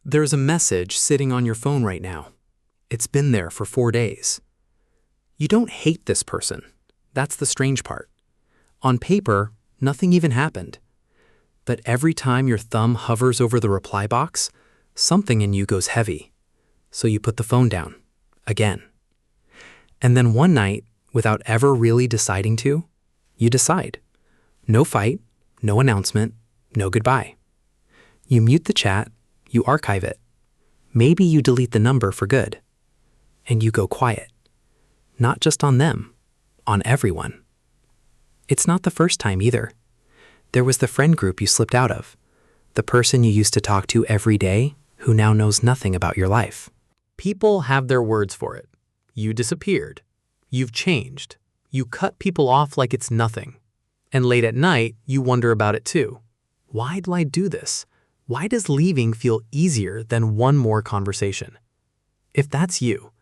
There's a message sitting on your phone right now. It's been there for 4 days. You don't hate this person. That's the strange part. On paper, nothing even happened. But every time your thumb hovers over the reply box, something in you goes heavy. So you put the phone down. Again. And then one night, without ever really deciding to, you decide. No fight, no announcement, no goodbye. You mute the chat, you archive it. Maybe you delete the number for good. And you go quiet. Not just on them, on everyone. It's not the first time either. There was the friend group you slipped out of. The person you used to talk to every day who now knows nothing about your life. People have their words for it. You disappeared. You've changed. You cut people off like it's nothing. And late at night, you wonder about it too. Why did I do this? Why does leaving feel easier than one more conversation? If that's you,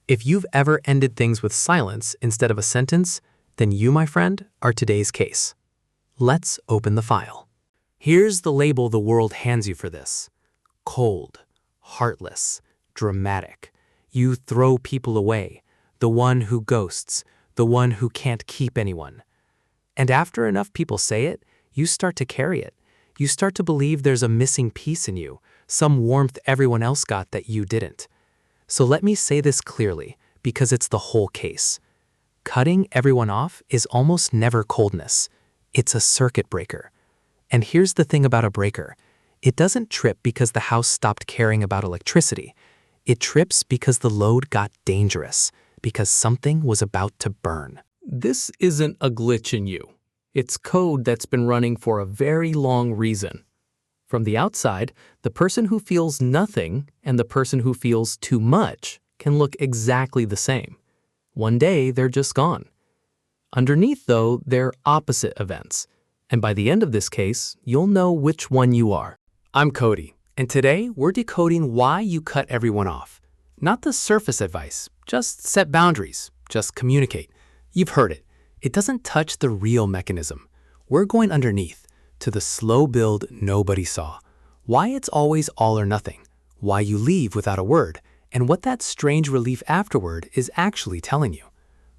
if you've ever ended things with silence instead of a sentence, then you, my friend, are today's case. Let's open the file. Here's the label the world hands you for this. Cold, heartless, dramatic. You throw people away, the one who ghosts, the one who can't keep anyone. And after enough people say it, you start to carry it. You start to believe there's a missing piece in you, some warmth everyone else got that you didn't. So let me say this clearly, because it's the whole case. Cutting everyone off is almost never coldness. It's a circuit breaker. And here's the thing about a breaker. It doesn't trip because the house stopped caring about electricity. It trips because the load got dangerous, because something was about to burn. This isn't a glitch in you. It's code that's been running for a very long reason. From the outside, the person who feels nothing and the person who feels too much can look exactly the same. One day, they're just gone. Underneath, though, they're opposite events. And by the end of this case, you'll know which one you are. I'm Cody, and today we're decoding why you cut everyone off. Not the surface advice, just set boundaries, just communicate. You've heard it. It doesn't touch the real mechanism. We're going underneath, to the slow build nobody saw. Why it's always all or nothing, why you leave without a word, and what that strange relief afterward is actually telling you.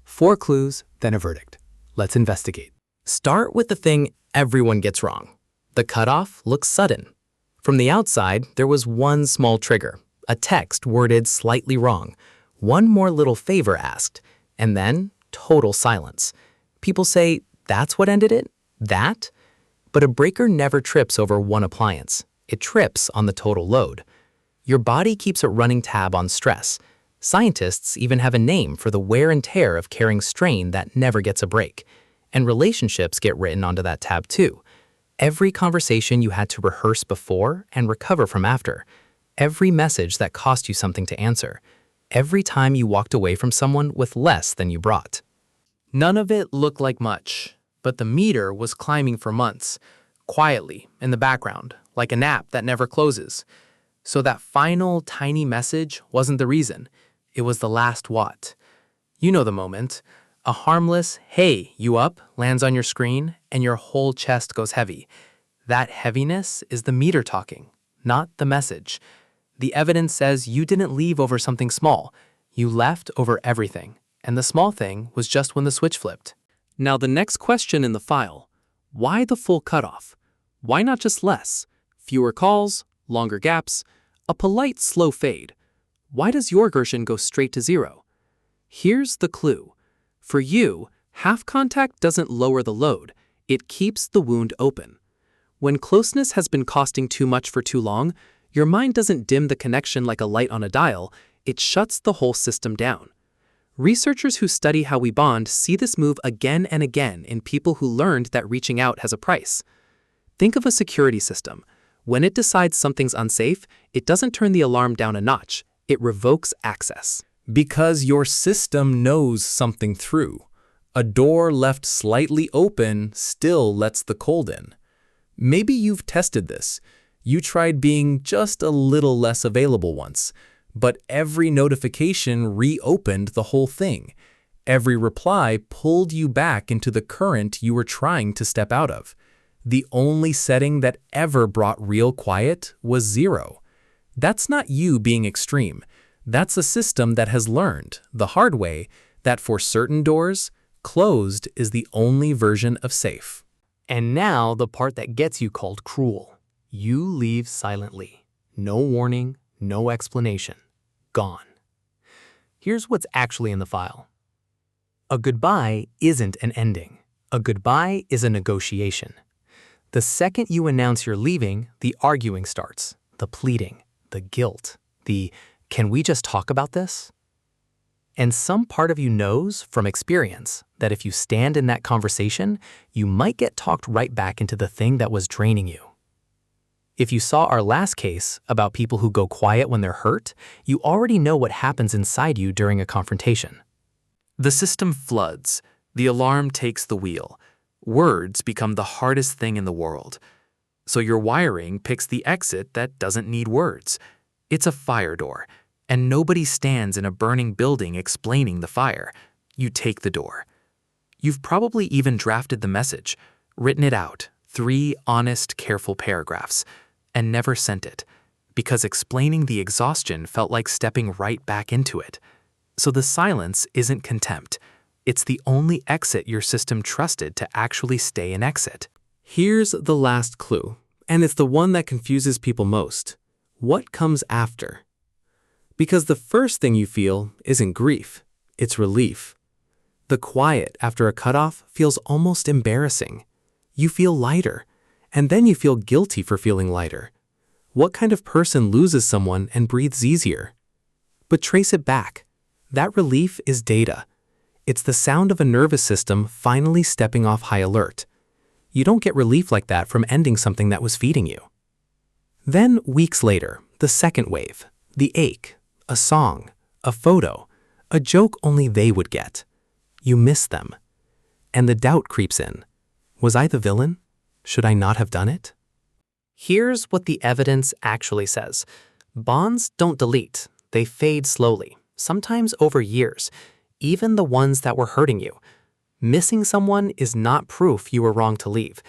4 clues, then a verdict. Let's investigate. Start with the thing everyone gets wrong. The cutoff looks sudden. From the outside, there was one small trigger, a text worded slightly wrong, one more little favor asked, and then total silence. People say, that's what ended it? That? But a breaker never trips over one appliance. It trips on the total load. Your body keeps a running tab on stress. Scientists even have a name for the wear and tear of carrying strain that never gets a break. And relationships get written onto that tab too. Every conversation you had to rehearse before and recover from after. Every message that cost you something to answer. Every time you walked away from someone with less than you brought. None of it looked like much, but the meter was climbing for months, quietly in the background, like a nap that never closes. So that final tiny message wasn't the reason. It was the last watt. You know the moment. A harmless, hey, you up, lands on your screen, and your whole chest goes heavy. That heaviness is the meter talking, not the message. The evidence says you didn't leave over something small. You left over everything. And the small thing was just when the switch flipped. Now the next question in the file, why the full cutoff? Why not just less? Fewer calls, longer gaps, a polite slow fade. Why does your Gershon go straight to 0? Here's the clue. For you, half contact doesn't lower the load, it keeps the wound open. When closeness has been costing too much for too long, your mind doesn't dim the connection like a light on a dial, it shuts the whole system down. Researchers who study how we bond see this move again and again in people who learned that reaching out has a price. Think of a security system. When it decides something's unsafe, it doesn't turn the alarm down a notch, it revokes access. Because your system knows something through. A door left slightly open still lets the cold in. Maybe you've tested this. You tried being just a little less available once. But every notification reopened the whole thing. Every reply pulled you back into the current you were trying to step out of. The only setting that ever brought real quiet was 0. That's not you being extreme. That's a system that has learned, the hard way, that for certain doors, closed is the only version of safe. And now the part that gets you called cruel. You leave silently. No warning, no explanation. Gone. Here's what's actually in the file. A goodbye isn't an ending. A goodbye is a negotiation. The second you announce you're leaving, the arguing starts, the pleading, the guilt, the "can we just talk about this?" And some part of you knows from experience that if you stand in that conversation, you might get talked right back into the thing that was draining you. If you saw our last case about people who go quiet when they're hurt, you already know what happens inside you during a confrontation. The system floods. The alarm takes the wheel. Words become the hardest thing in the world. So your wiring picks the exit that doesn't need words. It's a fire door, and nobody stands in a burning building explaining the fire. You take the door. You've probably even drafted the message, written it out, 3 honest, careful paragraphs, and never sent it, because explaining the exhaustion felt like stepping right back into it. So the silence isn't contempt. It's the only exit your system trusted to actually stay an exit. Here's the last clue, and it's the one that confuses people most. What comes after? Because the first thing you feel isn't grief, it's relief. The quiet after a cutoff feels almost embarrassing. You feel lighter, and then you feel guilty for feeling lighter. What kind of person loses someone and breathes easier? But trace it back. That relief is data. It's the sound of a nervous system finally stepping off high alert. You don't get relief like that from ending something that was feeding you. Then, weeks later, the second wave, the ache, a song, a photo, a joke only they would get. You miss them. And the doubt creeps in. Was I the villain? Should I not have done it? Here's what the evidence actually says. Bonds don't delete. They fade slowly, sometimes over years, even the ones that were hurting you. Missing someone is not proof you were wrong to leave.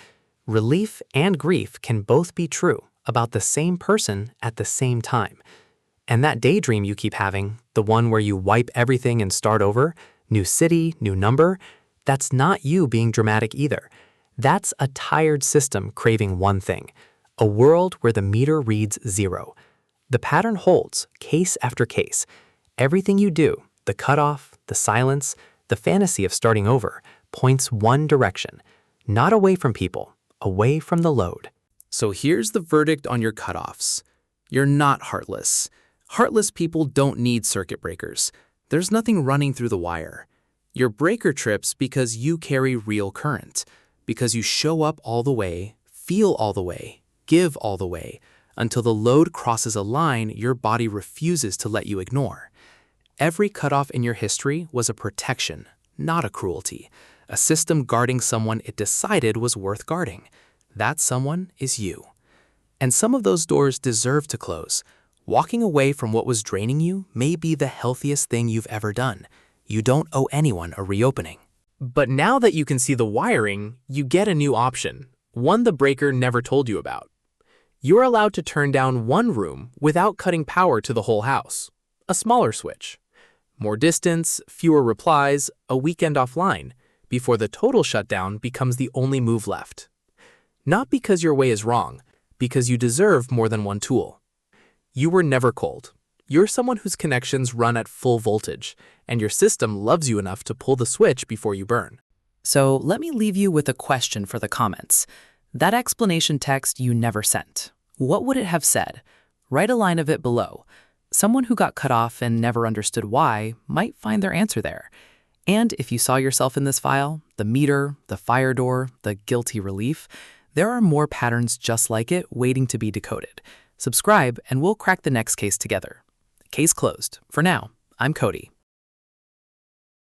Relief and grief can both be true about the same person at the same time. And that daydream you keep having, the one where you wipe everything and start over, new city, new number, that's not you being dramatic either. That's a tired system craving one thing, a world where the meter reads 0. The pattern holds, case after case. Everything you do, the cutoff, the silence, the fantasy of starting over, points one direction, not away from people, away from the load. So here's the verdict on your cutoffs. You're not heartless. Heartless people don't need circuit breakers. There's nothing running through the wire. Your breaker trips because you carry real current, because you show up all the way, feel all the way, give all the way, until the load crosses a line your body refuses to let you ignore. Every cutoff in your history was a protection, not a cruelty, a system guarding someone it decided was worth guarding. That someone is you. And some of those doors deserve to close. Walking away from what was draining you may be the healthiest thing you've ever done. You don't owe anyone a reopening. But now that you can see the wiring, you get a new option, one the breaker never told you about. You're allowed to turn down one room without cutting power to the whole house. A smaller switch. More distance, fewer replies, a weekend offline, before the total shutdown becomes the only move left. Not because your way is wrong, because you deserve more than one tool. You were never cold. You're someone whose connections run at full voltage, and your system loves you enough to pull the switch before you burn. So let me leave you with a question for the comments. That explanation text you never sent. What would it have said? Write a line of it below. Someone who got cut off and never understood why might find their answer there. And if you saw yourself in this file, the meter, the fire door, the guilty relief, there are more patterns just like it waiting to be decoded. Subscribe and we'll crack the next case together. Case closed. For now, I'm Cody.